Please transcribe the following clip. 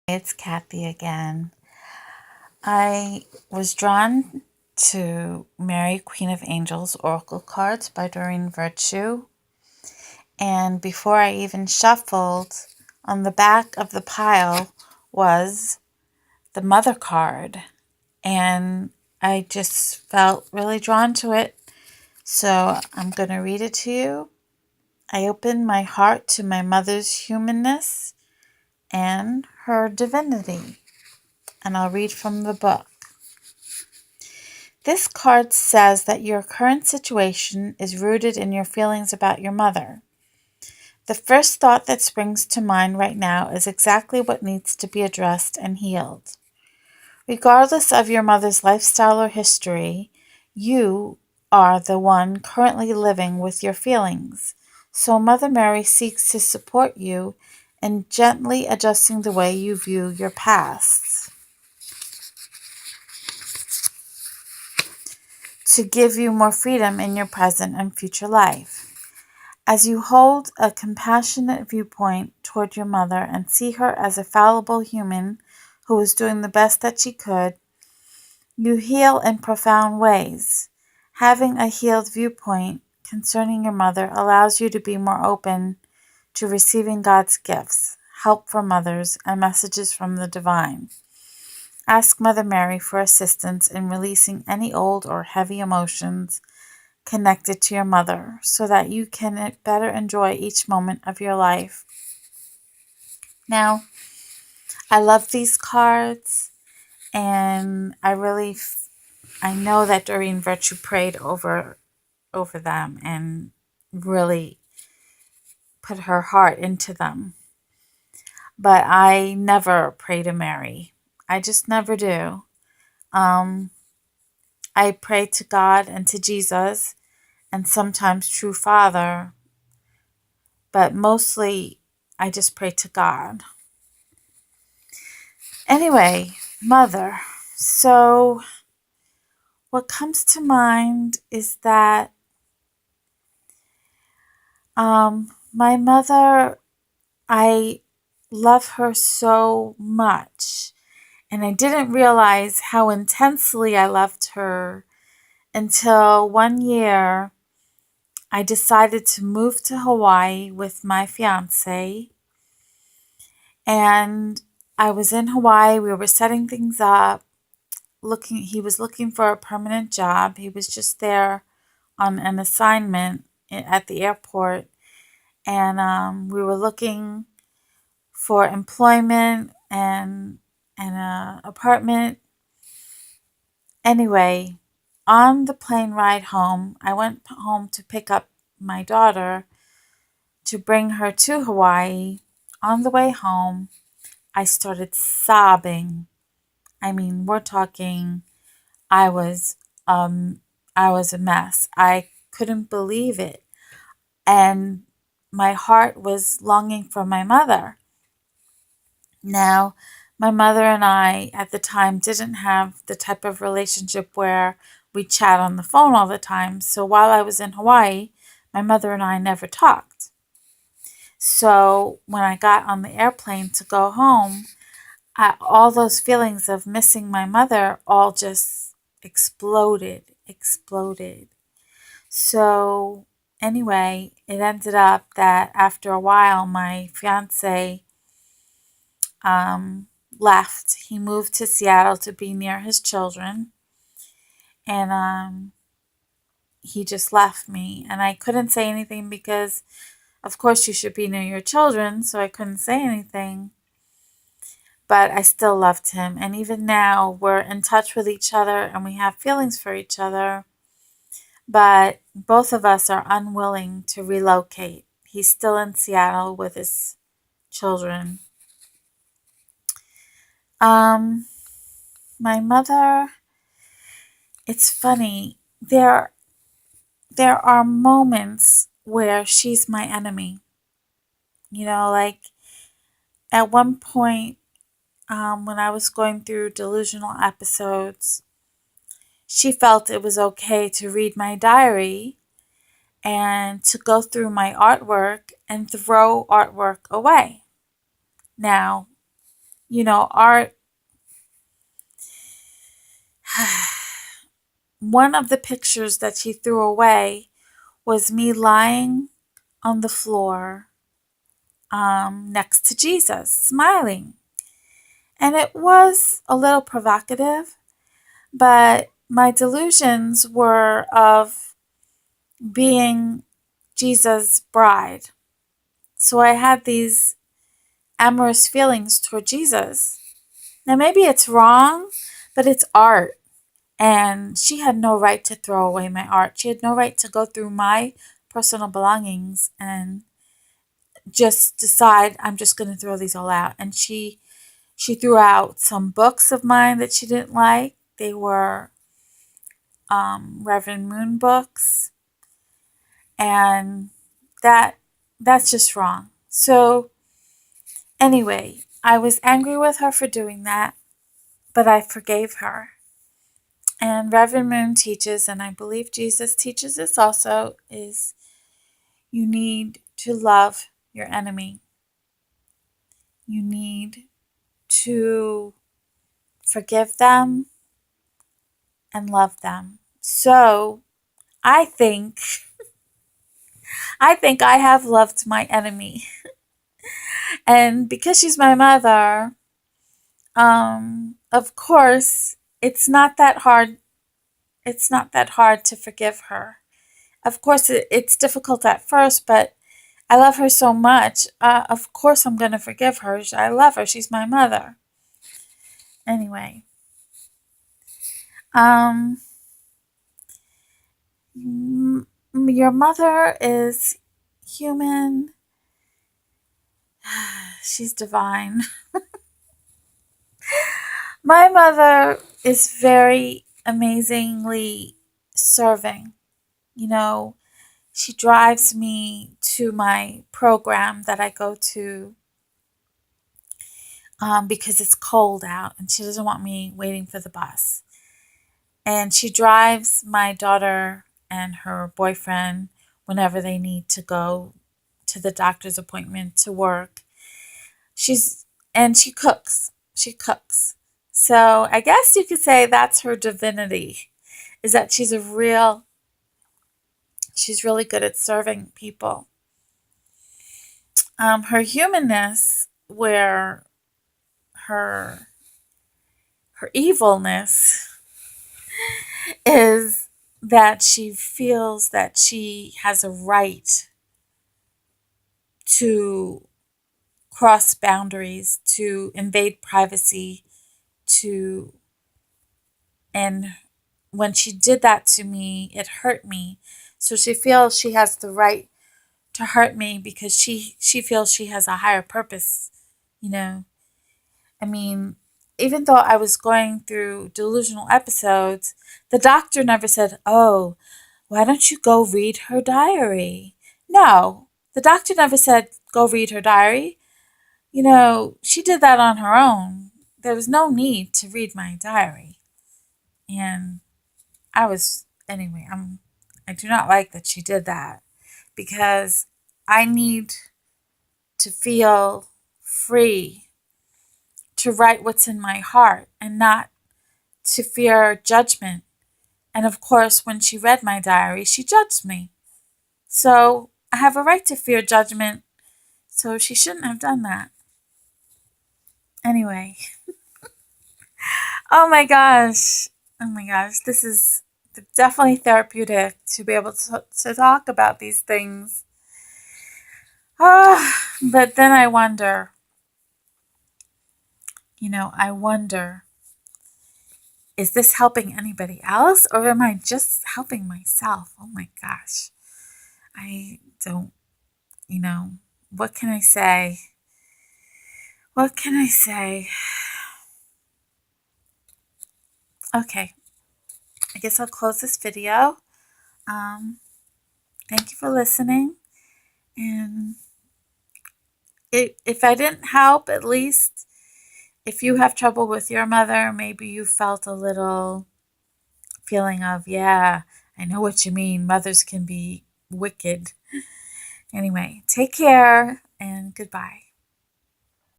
It's Kathy again. I was drawn to Mary, Queen of Angels Oracle cards by Doreen Virtue. And before I even shuffled, on the back of the pile was the Mother card. And I just felt really drawn to it. So I'm going to read it to you. I open my heart to my mother's humanness and her divinity. And I'll read from the book. This card says that your current situation is rooted in your feelings about your mother. The first thought that springs to mind right now is exactly what needs to be addressed and healed. Regardless of your mother's lifestyle or history, you are the one currently living with your feelings. So Mother Mary seeks to support you in gently adjusting the way you view your past, to give you more freedom in your present and future life. As you hold a compassionate viewpoint toward your mother and see her as a fallible human who was doing the best that she could, you heal in profound ways. Having a healed viewpoint concerning your mother allows you to be more open to receiving God's gifts, help from others, and messages from the divine. Ask Mother Mary for assistance in releasing any old or heavy emotions connected to your mother so that you can better enjoy each moment of your life. Now, I love these cards, and I know that Doreen Virtue prayed over them and really put her heart into them. But I never pray to Mary. I just never do. I pray to God and to Jesus and sometimes True Father, but mostly I just pray to God. Anyway, Mother. So what comes to mind is that my mother, I love her so much. And I didn't realize how intensely I loved her until one year I decided to move to Hawaii with my fiance. And I was in Hawaii. We were setting things up. He was looking for a permanent job. He was just there on an assignment at the airport. And we were looking for employment and an apartment. Anyway, on the plane ride home, I went home to pick up my daughter to bring her to Hawaii. On the way home, I started sobbing. I mean, we're talking, I was I was a mess. I couldn't believe it. And my heart was longing for my mother. Now, my mother and I at the time didn't have the type of relationship where we chat on the phone all the time. So while I was in Hawaii, my mother and I never talked. So when I got on the airplane to go home, all those feelings of missing my mother all just exploded. So anyway, it ended up that after a while, my fiance left. He moved to Seattle to be near his children, and he just left me. And I couldn't say anything because, of course, you should be near your children, so I couldn't say anything. But I still loved him, and even now we're in touch with each other and we have feelings for each other. But both of us are unwilling to relocate. He's still in Seattle with his children. My mother, it's funny. There are moments where she's my enemy. Like at one point, when I was going through delusional episodes, she felt it was okay to read my diary and to go through my artwork and throw artwork away. Now, art. One of the pictures that she threw away was me lying on the floor next to Jesus, smiling. And it was a little provocative, but my delusions were of being Jesus' bride. So I had these amorous feelings toward Jesus. Now, maybe it's wrong, but it's art. And she had no right to throw away my art. She had no right to go through my personal belongings and just decide I'm just going to throw these all out. And she threw out some books of mine that she didn't like. They were Reverend Moon books, and that's just wrong. So anyway, I was angry with her for doing that, but I forgave her. And Reverend Moon teaches, and I believe Jesus teaches this also, is you need to love your enemy. You need to forgive them and love them. So I think I have loved my enemy. And because she's my mother, of course, it's not that hard. It's not that hard to forgive her. Of course, it's difficult at first, but I love her so much. Of course, I'm going to forgive her. I love her. She's my mother. Anyway, um, your mother is human. She's divine. My mother is very amazingly serving. You know, she drives me to my program that I go to because it's cold out and she doesn't want me waiting for the bus. And she drives my daughter and her boyfriend whenever they need to go to the doctor's appointment, to work. She cooks. She cooks. So I guess you could say that's her divinity, is that she's really good at serving people. Her humanness, where her evilness is that she feels that she has a right to cross boundaries, to invade privacy, to and when she did that to me, it hurt me. So she feels she has the right to hurt me because she feels she has a higher purpose, you know. I mean, even though I was going through delusional episodes, the doctor never said, "Oh, why don't you go read her diary?" No, the doctor never said, "Go read her diary." She did that on her own. There was no need to read my diary. And anyway, I do not like that she did that because I need to feel free to write what's in my heart and not to fear judgment. And of course, when she read my diary, she judged me. So I have a right to fear judgment. So she shouldn't have done that. Anyway. Oh my gosh. Oh my gosh. This is definitely therapeutic to be able to talk about these things. But then I wonder, I wonder, is this helping anybody else or am I just helping myself? Oh my gosh. I don't, what can I say? What can I say? Okay. I guess I'll close this video. Thank you for listening. And if I didn't help, at least if you have trouble with your mother, maybe you felt a little feeling of, yeah, I know what you mean. Mothers can be wicked. Anyway, take care and goodbye.